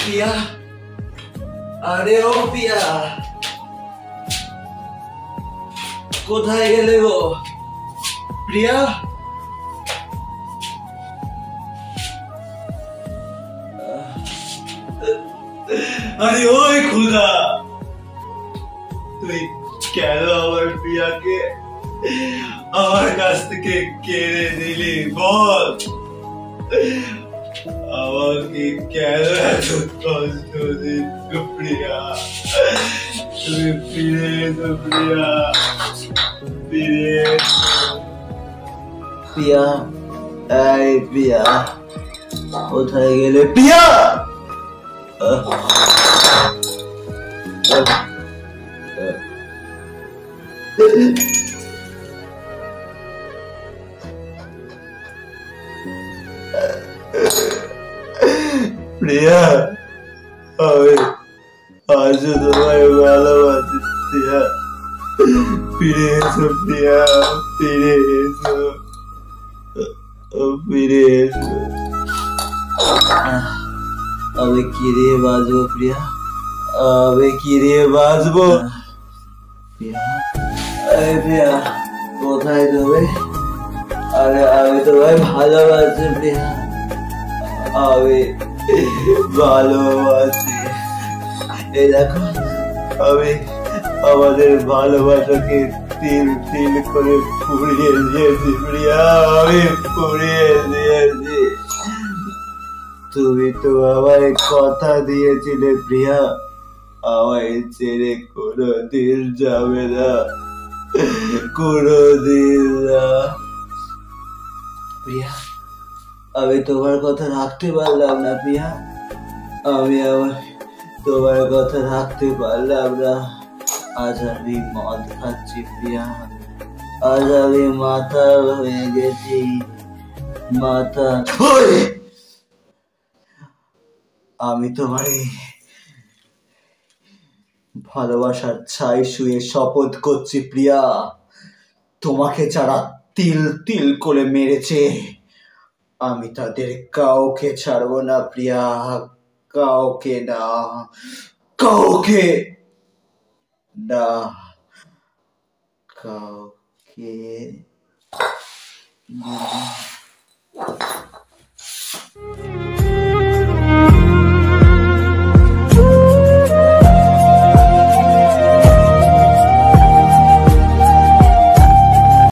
পিয়া, আরে ও পিয়া, কোথায় গেলে গো প্রিয়া? আরে ওই খুদা, তুই কেন আমার প্রিয়াকে আমার কাছ থেকে কেড়ে নিলি বল? আমাকে কেন এত কষ্ট দিচ্ছ প্রিয়া? তুমি ফিরে এসো প্রিয়া, ফিরে প্রিয়া। এই প্রিয়া, কোথায় গেলে প্রিয়া? প্রিয়া, আমি আজও তোমায় ভালোবাসি প্রিয়া, ফিরে এসো প্রিয়া, ফিরে এসো, ফিরে এসো। আমি কি দিয়ে বাঁচবো প্রিয়া? আমি কি দিয়ে বাঁচবো প্রিয়া? প্রিয়া, কোথায় তুমি? আরে আমি তোমায় ভালোবাসি প্রিয়া, আমি ভালোবাসি। এই দেখো, আমি আমাদের ভালোবাসাকে তিল তিল করে পুড়িয়ে দিয়েছি প্রিয়া, আমি পুড়িয়ে দিয়েছি। তুমি তো আমায় কথা দিয়েছিলে প্রিয়া, আমায় ছেড়ে কোনোদিন যাবে না, কোনোদিন না প্রিয়া। আমি তোমার কথা রাখতে পারলাম না প্রিয়া, আমি তোমার কথা রাখতে পারলাম না। আজ আমি মদ খাচ্ছি প্রিয়া, আজ আমি মাথা হয়ে গেছি, মাথা। আমি তোমার ভালোবাসার ছাই শুয়ে শপথ করছি প্রিয়া, তোমাকে যারা তিল তিল করে মেরেছে আমি তাদের কাউকে ছাড়বো না প্রিয়া, কাউকে না, কাউকে না, কাউকে না।